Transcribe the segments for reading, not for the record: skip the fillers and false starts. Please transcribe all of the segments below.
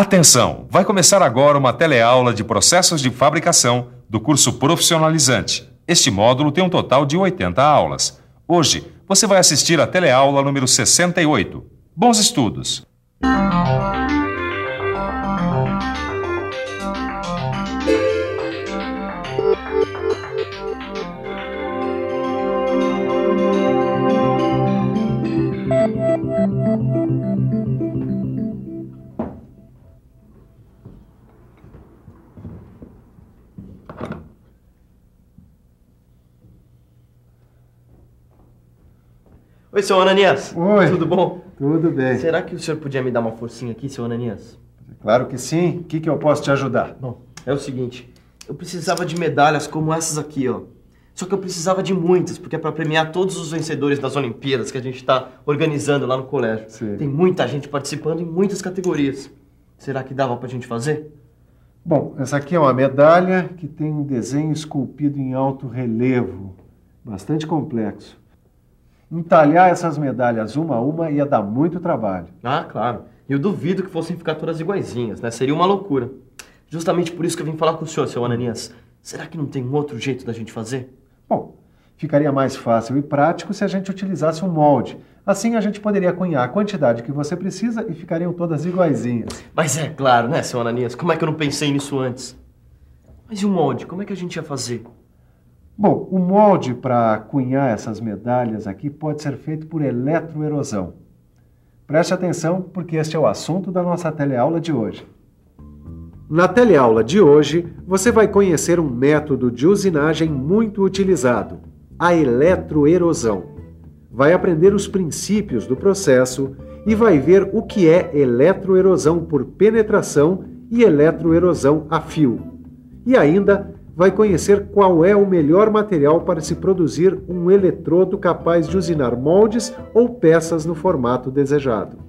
Atenção! Vai começar agora uma teleaula de processos de fabricação do curso profissionalizante. Este módulo tem um total de 80 aulas. Hoje, você vai assistir a teleaula número 68. Bons estudos! Oi, seu Ananias. Oi. Tudo bom? Tudo bem. Será que o senhor podia me dar uma forcinha aqui, seu Ananias? Claro que sim. O que eu posso te ajudar? Bom, é o seguinte. Eu precisava de medalhas como essas aqui, ó. Só que eu precisava de muitas, porque é para premiar todos os vencedores das Olimpíadas que a gente está organizando lá no colégio. Sim. Tem muita gente participando em muitas categorias. Será que dava pra gente fazer? Bom, essa aqui é uma medalha que tem um desenho esculpido em alto relevo. Bastante complexo. Entalhar essas medalhas uma a uma ia dar muito trabalho. Ah, claro. Eu duvido que fossem ficar todas iguaizinhas, né? Seria uma loucura. Justamente por isso que eu vim falar com o senhor, seu Ananias. Será que não tem um outro jeito da gente fazer? Bom, ficaria mais fácil e prático se a gente utilizasse um molde. Assim a gente poderia cunhar a quantidade que você precisa e ficariam todas iguaizinhas. Mas é claro, né, seu Ananias? Como é que eu não pensei nisso antes? Mas e o molde? Como é que a gente ia fazer? Bom, o molde para cunhar essas medalhas aqui pode ser feito por eletroerosão. Preste atenção, porque este é o assunto da nossa teleaula de hoje. Na teleaula de hoje, você vai conhecer um método de usinagem muito utilizado, a eletroerosão. Vai aprender os princípios do processo e vai ver o que é eletroerosão por penetração e eletroerosão a fio. E ainda vai conhecer qual é o melhor material para se produzir um eletrodo capaz de usinar moldes ou peças no formato desejado.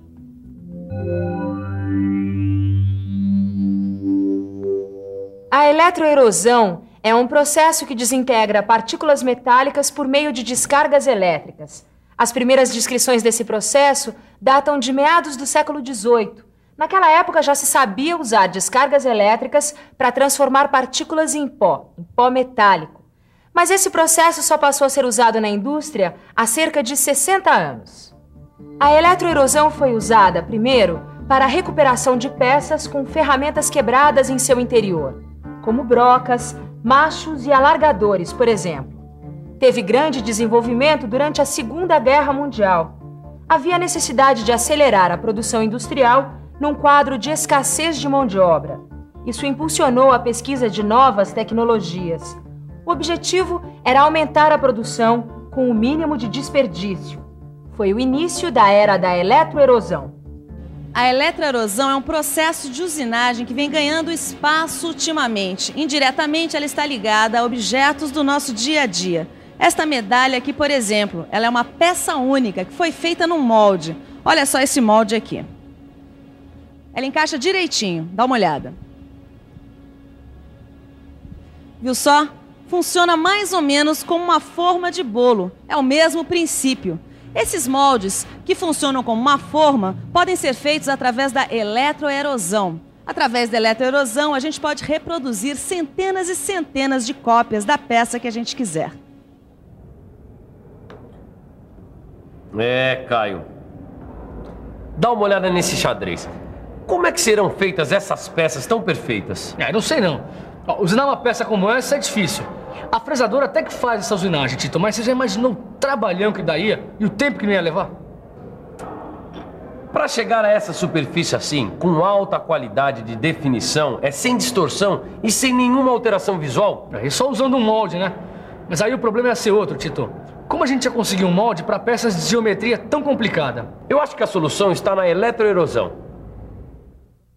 A eletroerosão é um processo que desintegra partículas metálicas por meio de descargas elétricas. As primeiras descrições desse processo datam de meados do século XVIII. Naquela época já se sabia usar descargas elétricas para transformar partículas em pó metálico. Mas esse processo só passou a ser usado na indústria há cerca de 60 anos. A eletroerosão foi usada, primeiro, para a recuperação de peças com ferramentas quebradas em seu interior, como brocas, machos e alargadores, por exemplo. Teve grande desenvolvimento durante a Segunda Guerra Mundial. Havia necessidade de acelerar a produção industrial num quadro de escassez de mão de obra. Isso impulsionou a pesquisa de novas tecnologias. O objetivo era aumentar a produção com o mínimo de desperdício. Foi o início da era da eletroerosão. A eletroerosão é um processo de usinagem que vem ganhando espaço ultimamente. Indiretamente, ela está ligada a objetos do nosso dia a dia. Esta medalha aqui, por exemplo, ela é uma peça única que foi feita num molde. Olha só esse molde aqui. Ela encaixa direitinho, dá uma olhada. Viu só? Funciona mais ou menos como uma forma de bolo. É o mesmo princípio. Esses moldes, que funcionam como uma forma, podem ser feitos através da eletroerosão. Através da eletroerosão, a gente pode reproduzir centenas e centenas de cópias da peça que a gente quiser. Caio. Dá uma olhada nesse xadrez. Como é que serão feitas essas peças tão perfeitas? Não sei não. Usinar uma peça como essa é difícil. A fresadora até que faz essa usinagem, Tito, mas você já imaginou o trabalhão que daria e o tempo que não ia levar? Para chegar a essa superfície assim, com alta qualidade de definição, sem distorção e sem nenhuma alteração visual? É só usando um molde, né? Mas aí o problema ia ser outro, Tito. Como a gente ia conseguir um molde para peças de geometria tão complicada? Eu acho que a solução está na eletroerosão.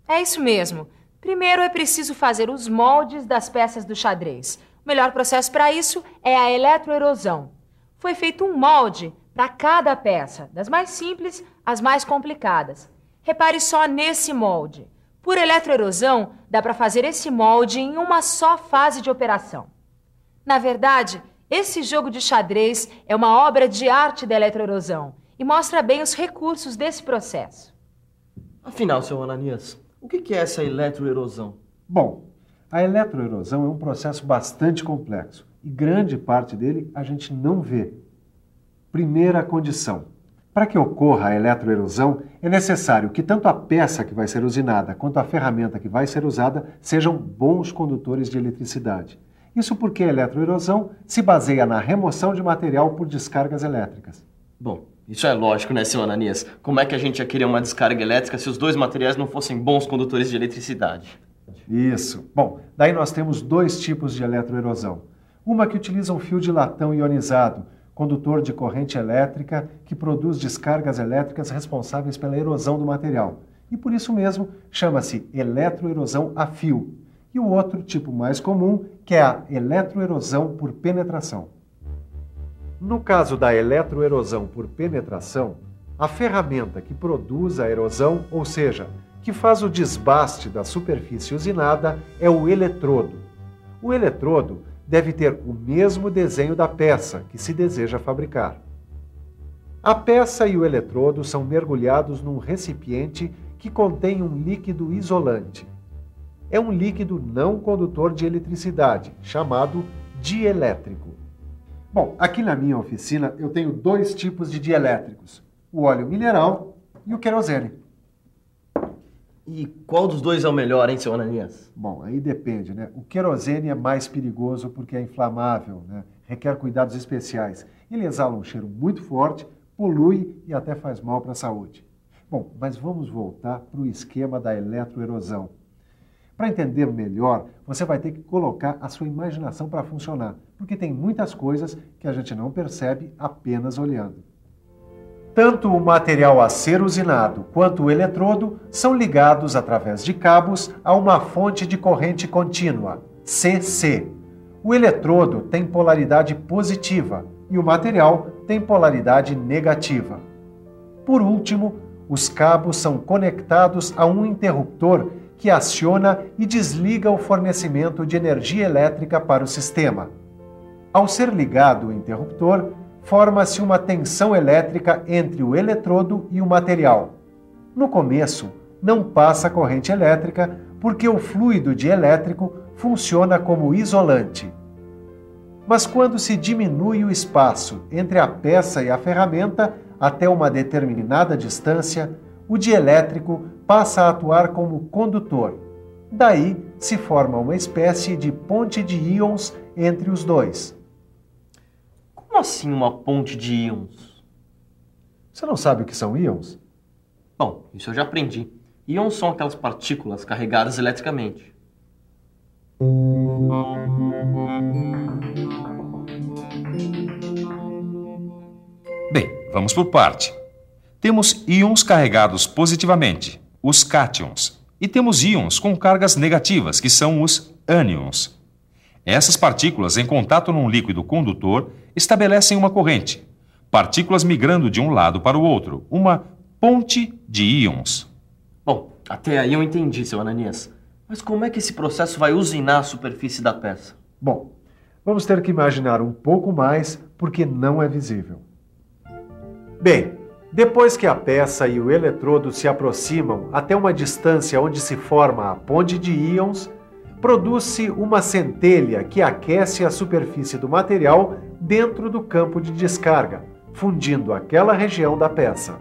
É isso mesmo. Primeiro é preciso fazer os moldes das peças do xadrez. O melhor processo para isso é a eletroerosão. Foi feito um molde para cada peça, das mais simples às mais complicadas. Repare só nesse molde. Por eletroerosão, dá para fazer esse molde em uma só fase de operação. Na verdade, esse jogo de xadrez é uma obra de arte da eletroerosão e mostra bem os recursos desse processo. Afinal, seu Ananias, O que é essa eletroerosão? Bom, a eletroerosão é um processo bastante complexo e grande parte dele a gente não vê. Primeira condição. Para que ocorra a eletroerosão, é necessário que tanto a peça que vai ser usinada quanto a ferramenta que vai ser usada sejam bons condutores de eletricidade. Isso porque a eletroerosão se baseia na remoção de material por descargas elétricas. Bom, isso é lógico, né, seu Ananias? Como é que a gente ia querer uma descarga elétrica se os dois materiais não fossem bons condutores de eletricidade? Isso. Bom, daí nós temos dois tipos de eletroerosão. Uma que utiliza um fio de latão ionizado, condutor de corrente elétrica que produz descargas elétricas responsáveis pela erosão do material. E por isso mesmo chama-se eletroerosão a fio. E o outro tipo mais comum, que é a eletroerosão por penetração. No caso da eletroerosão por penetração, a ferramenta que produz a erosão, ou seja, que faz o desbaste da superfície usinada, é o eletrodo. O eletrodo deve ter o mesmo desenho da peça que se deseja fabricar. A peça e o eletrodo são mergulhados num recipiente que contém um líquido isolante. É um líquido não condutor de eletricidade, chamado dielétrico. Bom, aqui na minha oficina eu tenho dois tipos de dielétricos, o óleo mineral e o querosene. E qual dos dois é o melhor, hein, seu Ananias? Bom, aí depende, né? O querosene é mais perigoso porque é inflamável, né? Requer cuidados especiais. Ele exala um cheiro muito forte, polui e até faz mal para a saúde. Bom, mas vamos voltar para o esquema da eletroerosão. Para entender melhor, você vai ter que colocar a sua imaginação para funcionar, porque tem muitas coisas que a gente não percebe apenas olhando. Tanto o material a ser usinado quanto o eletrodo são ligados através de cabos a uma fonte de corrente contínua, CC. O eletrodo tem polaridade positiva e o material tem polaridade negativa. Por último, os cabos são conectados a um interruptor que aciona e desliga o fornecimento de energia elétrica para o sistema. Ao ser ligado o interruptor, forma-se uma tensão elétrica entre o eletrodo e o material. No começo, não passa corrente elétrica porque o fluido dielétrico funciona como isolante. Mas quando se diminui o espaço entre a peça e a ferramenta até uma determinada distância, o dielétrico passa a atuar como condutor. Daí se forma uma espécie de ponte de íons entre os dois. Como assim uma ponte de íons? Você não sabe o que são íons? Bom, isso eu já aprendi. Íons são aquelas partículas carregadas eletricamente. Bem, vamos por parte. Temos íons carregados positivamente, os cátions, e temos íons com cargas negativas, que são os ânions. Essas partículas, em contato num líquido condutor, estabelecem uma corrente. Partículas migrando de um lado para o outro, uma ponte de íons. Bom, até aí eu entendi, seu Ananias. Mas como é que esse processo vai usinar a superfície da peça? Bom, vamos ter que imaginar um pouco mais, porque não é visível. Bem, depois que a peça e o eletrodo se aproximam até uma distância onde se forma a ponte de íons, produz-se uma centelha que aquece a superfície do material dentro do campo de descarga, fundindo aquela região da peça.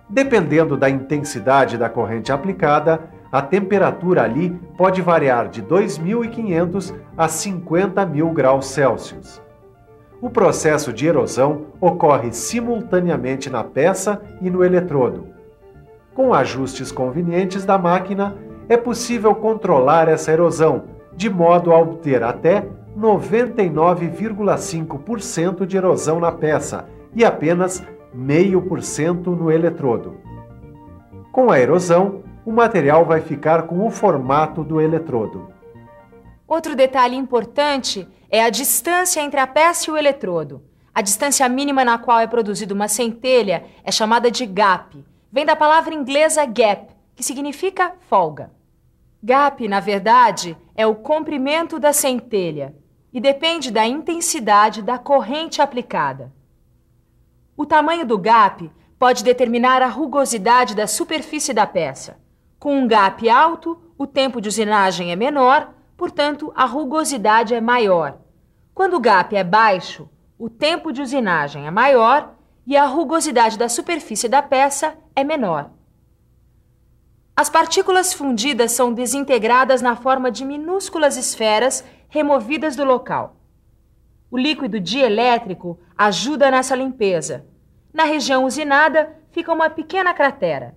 Dependendo da intensidade da corrente aplicada, a temperatura ali pode variar de 2.500 a 50.000 graus Celsius. O processo de erosão ocorre simultaneamente na peça e no eletrodo. Com ajustes convenientes da máquina, é possível controlar essa erosão, de modo a obter até 99,5% de erosão na peça e apenas 0,5% no eletrodo. Com a erosão, o material vai ficar com o formato do eletrodo. Outro detalhe importante é a distância entre a peça e o eletrodo. A distância mínima na qual é produzida uma centelha é chamada de gap. Vem da palavra inglesa gap, que significa folga. Gap, na verdade, é o comprimento da centelha e depende da intensidade da corrente aplicada. O tamanho do gap pode determinar a rugosidade da superfície da peça. Com um gap alto, o tempo de usinagem é menor, portanto, a rugosidade é maior. Quando o gap é baixo, o tempo de usinagem é maior e a rugosidade da superfície da peça é menor. As partículas fundidas são desintegradas na forma de minúsculas esferas removidas do local. O líquido dielétrico ajuda nessa limpeza. Na região usinada fica uma pequena cratera.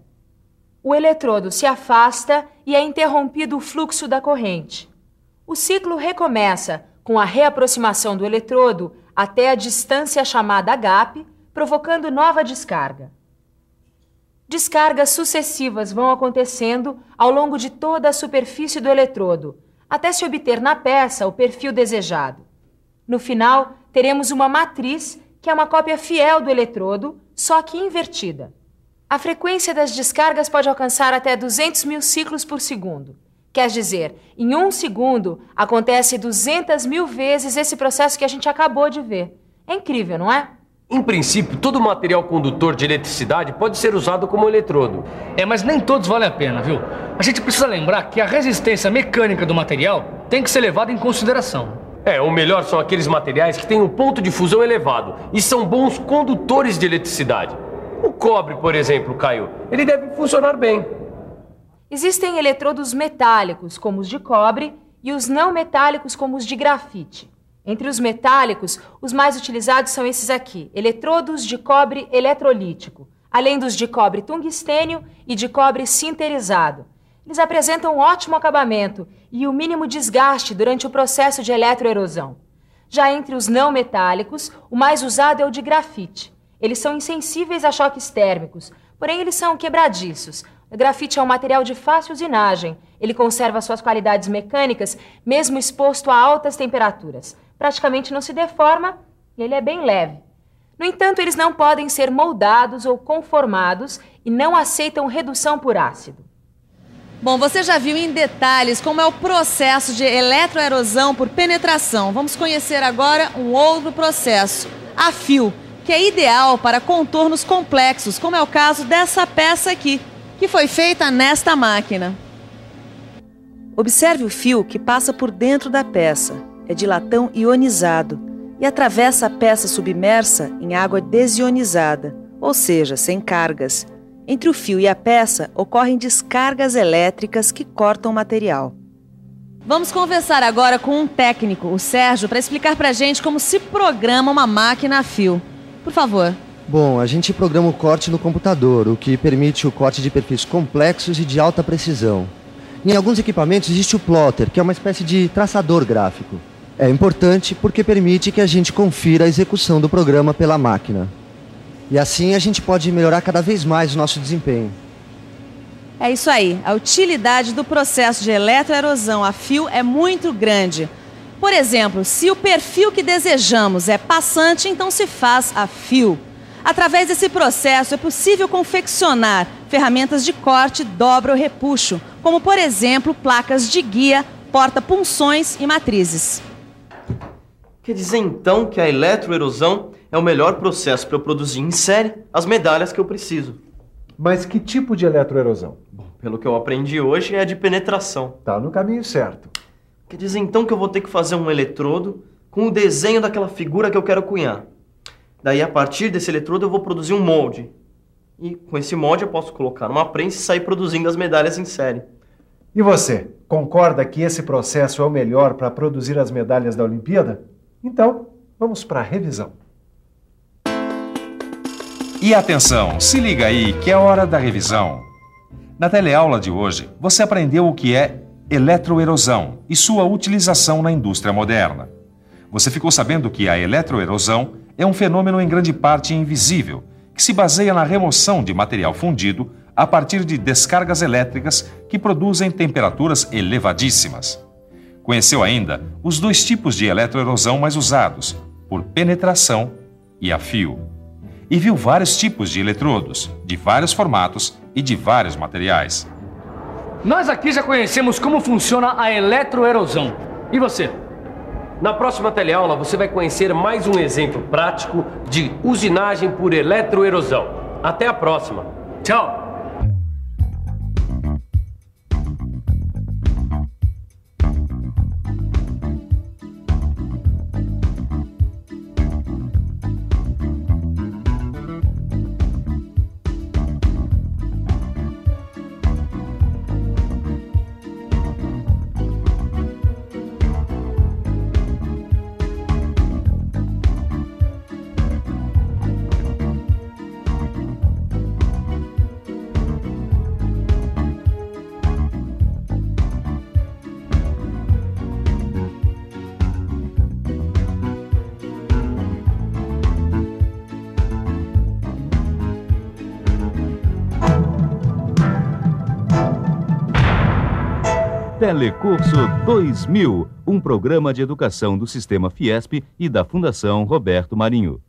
O eletrodo se afasta e é interrompido o fluxo da corrente. O ciclo recomeça com a reaproximação do eletrodo até a distância chamada gap, provocando nova descarga. Descargas sucessivas vão acontecendo ao longo de toda a superfície do eletrodo, até se obter na peça o perfil desejado. No final, teremos uma matriz, que é uma cópia fiel do eletrodo, só que invertida. A frequência das descargas pode alcançar até 200 mil ciclos por segundo. Quer dizer, em 1 segundo, acontece 200 mil vezes esse processo que a gente acabou de ver. É incrível, não é? Em princípio, todo material condutor de eletricidade pode ser usado como eletrodo. Mas nem todos valem a pena, viu? A gente precisa lembrar que a resistência mecânica do material tem que ser levada em consideração. O melhor são aqueles materiais que têm um ponto de fusão elevado e são bons condutores de eletricidade. O cobre, por exemplo, Caio, ele deve funcionar bem. Existem eletrodos metálicos, como os de cobre, e os não metálicos, como os de grafite. Entre os metálicos, os mais utilizados são esses aqui, eletrodos de cobre eletrolítico, além dos de cobre tungstênio e de cobre sinterizado. Eles apresentam um ótimo acabamento e o mínimo desgaste durante o processo de eletroerosão. Já entre os não metálicos, o mais usado é o de grafite. Eles são insensíveis a choques térmicos, porém eles são quebradiços. O grafite é um material de fácil usinagem. Ele conserva suas qualidades mecânicas mesmo exposto a altas temperaturas. Praticamente não se deforma e ele é bem leve. No entanto, eles não podem ser moldados ou conformados e não aceitam redução por ácido. Bom, você já viu em detalhes como é o processo de eletroerosão por penetração. Vamos conhecer agora um outro processo, a fio, que é ideal para contornos complexos, como é o caso dessa peça aqui, que foi feita nesta máquina. Observe o fio que passa por dentro da peça. É de latão ionizado e atravessa a peça submersa em água desionizada, ou seja, sem cargas. Entre o fio e a peça ocorrem descargas elétricas que cortam o material. Vamos conversar agora com um técnico, o Sérgio, para explicar para a gente como se programa uma máquina a fio. Por favor. Bom, a gente programa o corte no computador, o que permite o corte de perfis complexos e de alta precisão. Em alguns equipamentos existe o plotter, que é uma espécie de traçador gráfico. É importante porque permite que a gente confira a execução do programa pela máquina. E assim a gente pode melhorar cada vez mais o nosso desempenho. É isso aí, a utilidade do processo de eletroerosão a fio é muito grande. Por exemplo, se o perfil que desejamos é passante, então se faz a fio. Através desse processo é possível confeccionar ferramentas de corte, dobra ou repuxo, como por exemplo placas de guia, porta-punções e matrizes. Quer dizer então que a eletroerosão é o melhor processo para eu produzir em série as medalhas que eu preciso. Mas que tipo de eletroerosão? Bom, pelo que eu aprendi hoje é a de penetração. Tá no caminho certo. Quer dizer então que eu vou ter que fazer um eletrodo com o desenho daquela figura que eu quero cunhar. Daí, a partir desse eletrodo, eu vou produzir um molde. E com esse molde eu posso colocar numa prensa e sair produzindo as medalhas em série. E você, concorda que esse processo é o melhor para produzir as medalhas da Olimpíada? Então, vamos para a revisão. E atenção, se liga aí que é hora da revisão. Na teleaula de hoje, você aprendeu o que é eletroerosão e sua utilização na indústria moderna. Você ficou sabendo que a eletroerosão é um fenômeno em grande parte invisível, que se baseia na remoção de material fundido a partir de descargas elétricas que produzem temperaturas elevadíssimas. Conheceu ainda os dois tipos de eletroerosão mais usados, por penetração e a fio. E viu vários tipos de eletrodos, de vários formatos e de vários materiais. Nós aqui já conhecemos como funciona a eletroerosão. E você? Na próxima teleaula você vai conhecer mais um exemplo prático de usinagem por eletroerosão. Até a próxima. Tchau! Telecurso 2000, um programa de educação do Sistema Fiesp e da Fundação Roberto Marinho.